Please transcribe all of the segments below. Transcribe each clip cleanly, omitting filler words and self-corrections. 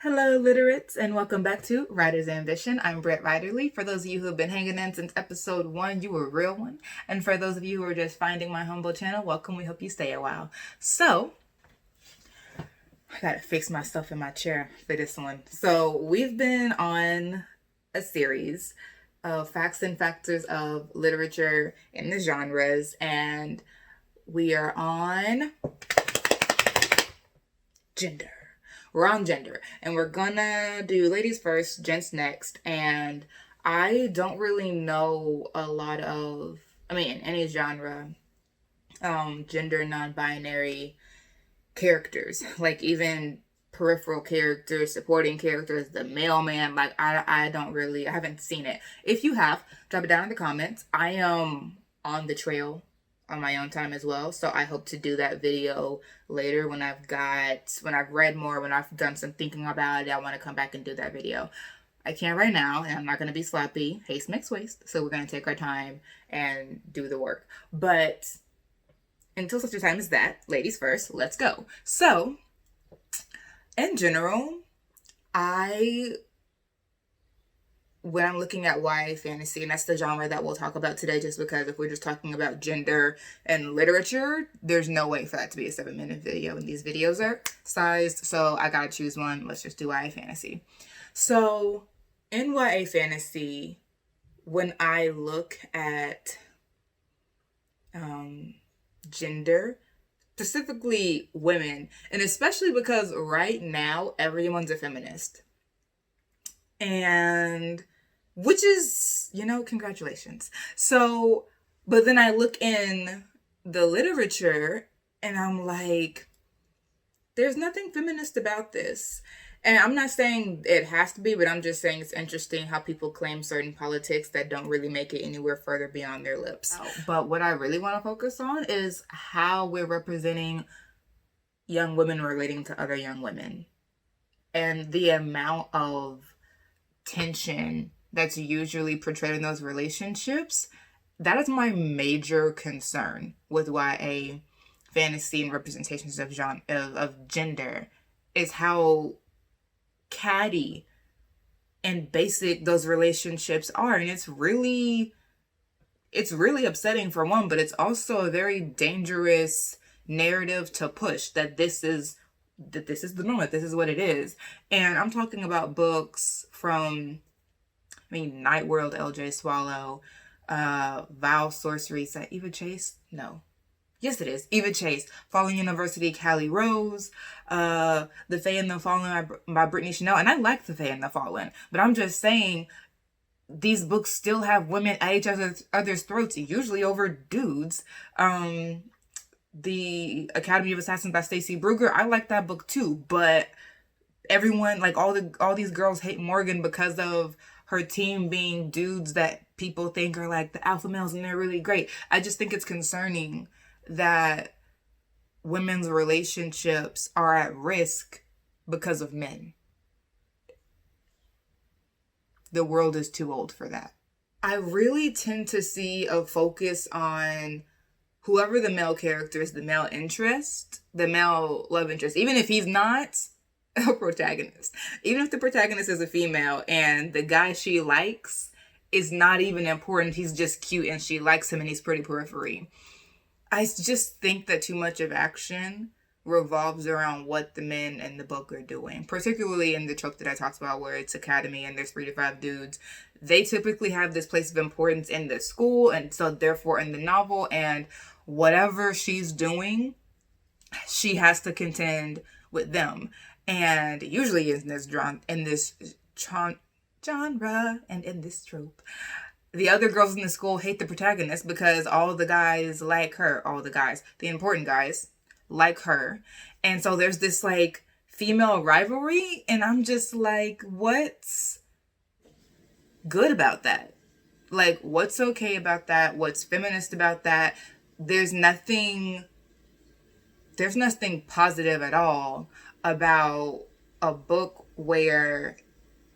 Hello, literates, and welcome back to Writer's Ambition. I'm Brett Riderly. For those of you who have been hanging in since episode 1, you were a real one. And for those of you who are just finding my humble channel, welcome. We hope you stay a while. So, I gotta fix my stuff in my chair for this one. So, we've been on a series of facts and factors of literature in the genres, and we are on gender. We're on gender, and we're gonna do ladies first, gents next. And I don't really know a lot of, any genre, gender non-binary characters, like even peripheral characters, supporting characters, the mailman. Like I haven't seen it. If you have, drop it down in the comments. I am on the trail on my own time as well, so I hope to do that video later when I've read more, when I've done some thinking about it. I want to come back and do that video. I can't right now, and I'm not going to be sloppy. Haste makes waste, so we're going to take our time and do the work. But until such a time as that, ladies first, let's go. So, in general, when I'm looking at YA fantasy, and that's the genre that we'll talk about today, just because if we're just talking about gender and literature, there's no way for that to be a 7-minute video, and these videos are sized, so I gotta choose one. Let's just do YA fantasy. So, in YA fantasy, when I look at gender, specifically women, and especially because right now everyone's a feminist, and which is, congratulations. So, but then I look in the literature and I'm like, there's nothing feminist about this. And I'm not saying it has to be, but I'm just saying it's interesting how people claim certain politics that don't really make it anywhere further beyond their lips. But what I really want to focus on is how we're representing young women relating to other young women, and the amount of tension that's usually portrayed in those relationships. That is my major concern with YA fantasy and representations of gender, is how catty and basic those relationships are. And it's really upsetting for one, but it's also a very dangerous narrative to push, that this is the norm, this is what it is. And I'm talking about books from, Night World, L.J. Swallow, Vow Sorcery. Is that Eva Chase? No. Yes, it is. Eva Chase. Fallen University, Callie Rose. The Fae and the Fallen by Brittany Chanel. And I like The Fae and the Fallen, but I'm just saying these books still have women at each other's throats, usually over dudes. The Academy of Assassins by Stacey Brugger, I like that book too, but everyone, like all these girls hate Morgan because of her team being dudes that people think are like the alpha males, and they're really great. I just think it's concerning that women's relationships are at risk because of men. The world is too old for that. I really tend to see a focus on whoever the male character is, the male interest, the male love interest, even if he's not a protagonist. Even if the protagonist is a female and the guy she likes is not even important, he's just cute and she likes him and he's pretty periphery. I just think that too much of action revolves around what the men in the book are doing, particularly in the trope that I talked about where it's academy and there's 3 to 5 dudes. They typically have this place of importance in the school, and so therefore in the novel, and whatever she's doing, she has to contend with them. And usually in this genre and in this trope, the other girls in the school hate the protagonist because all the guys like her. The important guys like her. And so there's this like female rivalry, and I'm just like, what's good about that? Like, what's okay about that? What's feminist about that? There's nothing positive at all about a book where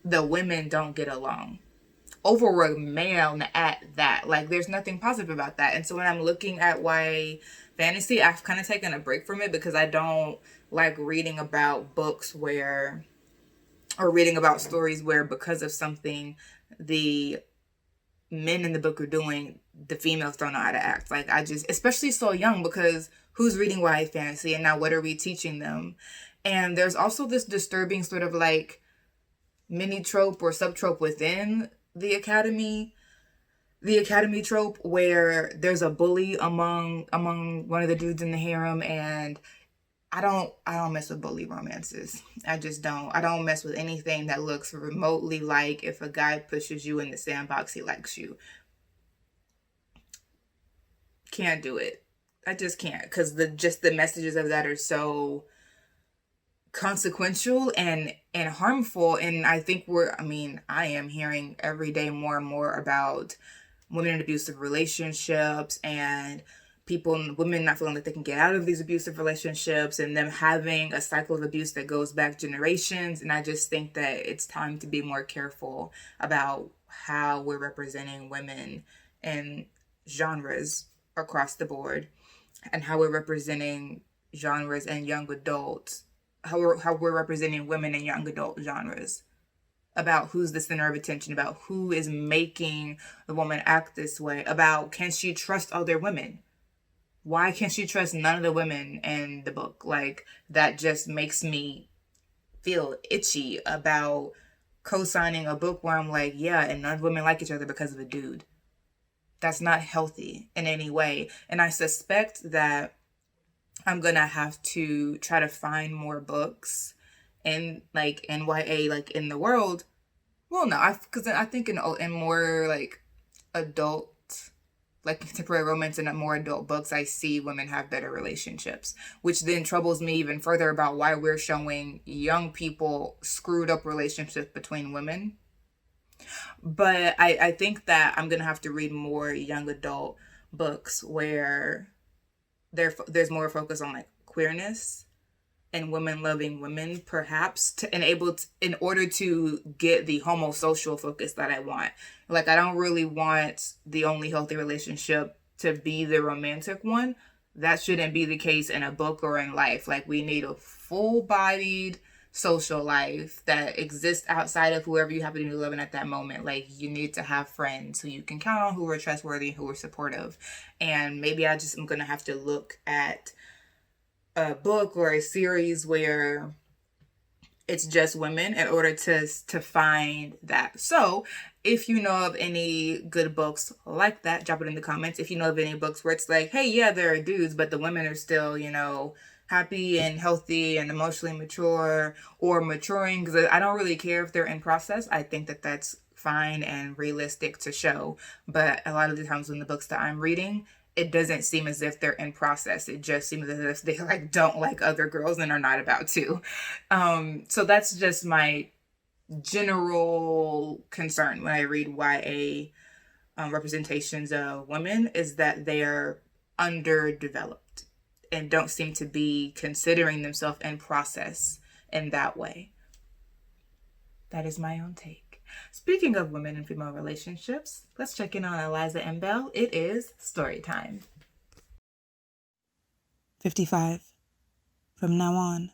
the women don't get along over a male at that. Like, there's nothing positive about that. And so when I'm looking at YA fantasy, I've kind of taken a break from it because I don't like reading about books where or reading about stories where because of something the men in the book are doing, the females don't know how to act. Like, I just, especially so young, because who's reading YA fantasy, and now what are we teaching them? And there's also this disturbing sort of like mini trope or subtrope within the academy trope, where there's a bully among one of the dudes in the harem. And I don't mess with bully romances. I just don't. I don't mess with anything that looks remotely like if a guy pushes you in the sandbox, he likes you. Can't do it. I just can't, because the messages of that are so consequential and harmful. And I think I am hearing every day more and more about women in abusive relationships, and women not feeling like they can get out of these abusive relationships, and them having a cycle of abuse that goes back generations. And I just think that it's time to be more careful about how we're representing women in genres across the board, and how we're representing genres and young adults, how we're representing women in young adult genres, about who's the center of attention, about who is making the woman act this way, about can she trust other women? Why can't she trust none of the women in the book? Like, that just makes me feel itchy about co-signing a book where I'm like, yeah, and none of women like each other because of a dude. That's not healthy in any way. And I suspect that I'm gonna have to try to find more books in like NYA, like in the world. Well, no, because I think in more like adult, like contemporary romance and more adult books, I see women have better relationships, which then troubles me even further about why we're showing young people screwed up relationships between women. But I think that I'm gonna have to read more young adult books where there's more focus on like queerness and women loving women, perhaps, in order to get the homosocial focus that I want. Like, I don't really want the only healthy relationship to be the romantic one. That shouldn't be the case in a book or in life. Like, we need a full-bodied social life that exists outside of whoever you happen to be living at that moment. Like, you need to have friends who you can count on, who are trustworthy, who are supportive. And maybe I just am going to have to look at a book or a series where it's just women in order to find that. So if you know of any good books like that, drop it in the comments. If you know of any books where it's like, hey, yeah, there are dudes, but the women are still, happy and healthy and emotionally mature or maturing, because I don't really care if they're in process. I think that that's fine and realistic to show. But a lot of the times when the books that I'm reading, it doesn't seem as if they're in process. It just seems as if they like don't like other girls and are not about to. So that's just my general concern when I read YA representations of women, is that they are underdeveloped and don't seem to be considering themselves in process in that way. That is my own take. Speaking of women and female relationships, let's check in on Eliza and Belle. It is story time. 55. From now on,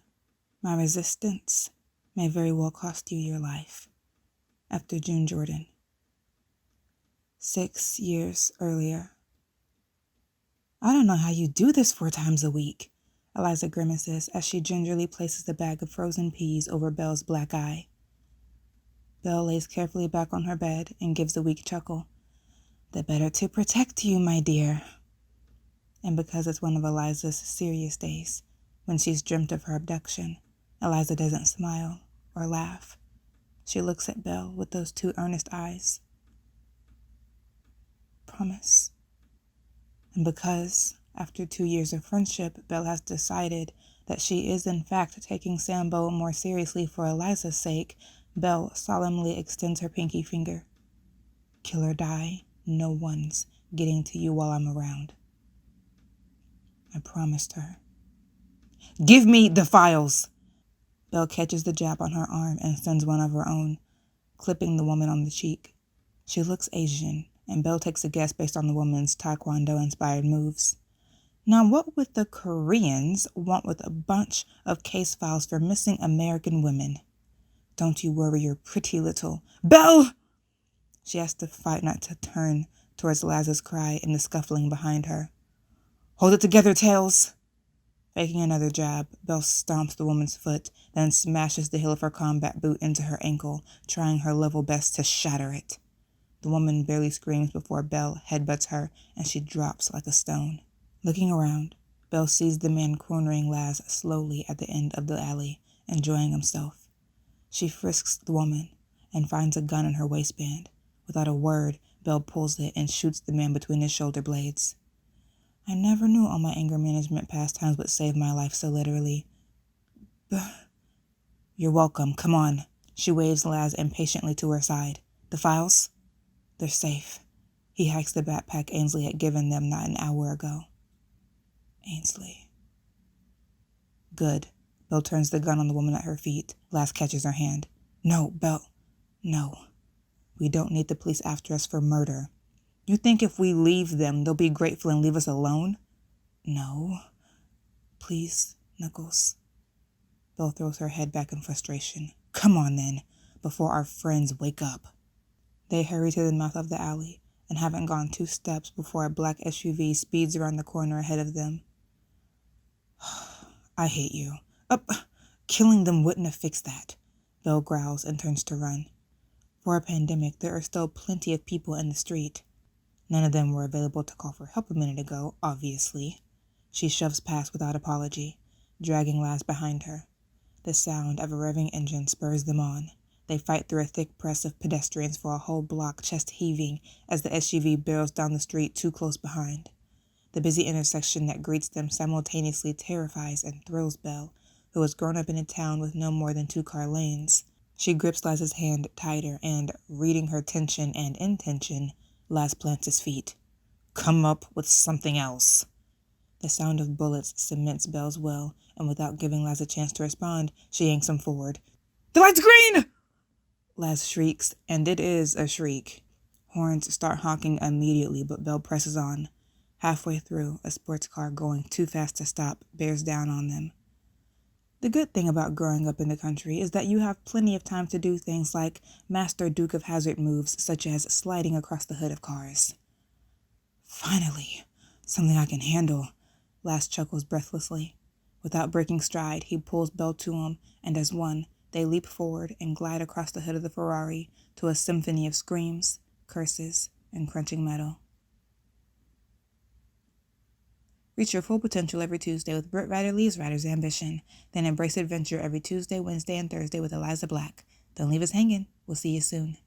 my resistance may very well cost you your life. After June Jordan. 6 years earlier. I don't know how you do this 4 times a week, Eliza grimaces as she gingerly places the bag of frozen peas over Belle's black eye. Belle lays carefully back on her bed and gives a weak chuckle. The better to protect you, my dear. And because it's one of Eliza's serious days, when she's dreamt of her abduction, Eliza doesn't smile or laugh. She looks at Belle with those 2 earnest eyes. Promise. And because, after 2 years of friendship, Belle has decided that she is in fact taking Sambo more seriously for Eliza's sake, Belle solemnly extends her pinky finger. Kill or die, no one's getting to you while I'm around. I promised her. Give me the files! Belle catches the jab on her arm and sends one of her own, clipping the woman on the cheek. She looks Asian, and Belle takes a guess based on the woman's Taekwondo-inspired moves. Now, what would the Koreans want with a bunch of case files for missing American women? Don't you worry your pretty little... Belle! She has to fight not to turn towards Laz's cry and the scuffling behind her. Hold it together, Tails! Making another jab, Belle stomps the woman's foot, then smashes the heel of her combat boot into her ankle, trying her level best to shatter it. The woman barely screams before Belle headbutts her, and she drops like a stone. Looking around, Belle sees the man cornering Laz slowly at the end of the alley, enjoying himself. She frisks the woman and finds a gun in her waistband. Without a word, Belle pulls it and shoots the man between his shoulder blades. I never knew all my anger management pastimes would save my life so literally. You're welcome. Come on. She waves Laz impatiently to her side. The files? They're safe. He hikes the backpack Ainsley had given them not an hour ago. Ainsley. Good. Belle turns the gun on the woman at her feet. Laz catches her hand. No, Belle. No. We don't need the police after us for murder. You think if we leave them, they'll be grateful and leave us alone? No. Please, Knuckles. Belle throws her head back in frustration. Come on, then, before our friends wake up. They hurry to the mouth of the alley and haven't gone 2 steps before a black SUV speeds around the corner ahead of them. I hate you. Killing them wouldn't have fixed that. Belle growls and turns to run. For a pandemic, there are still plenty of people in the street. None of them were available to call for help a minute ago, obviously. She shoves past without apology, dragging Laz behind her. The sound of a revving engine spurs them on. They fight through a thick press of pedestrians for a whole block, chest heaving, as the SUV barrels down the street too close behind. The busy intersection that greets them simultaneously terrifies and thrills Belle, who has grown up in a town with no more than 2-car lanes. She grips Laz's hand tighter and, reading her tension and intention, Laz plants his feet. Come up with something else. The sound of bullets cements Belle's will, and without giving Laz a chance to respond, she yanks him forward. The light's green! Laz shrieks, and it is a shriek. Horns start honking immediately, but Belle presses on. Halfway through, a sports car going too fast to stop bears down on them. The good thing about growing up in the country is that you have plenty of time to do things like master Duke of Hazzard moves such as sliding across the hood of cars. Finally, something I can handle, Laz chuckles breathlessly. Without breaking stride, he pulls Belle to him, and as one, they leap forward and glide across the hood of the Ferrari to a symphony of screams, curses, and crunching metal. Reach your full potential every Tuesday with Britt Ryder Lee's Writer's Ambition. Then embrace adventure every Tuesday, Wednesday, and Thursday with Eliza Black. Don't leave us hanging. We'll see you soon.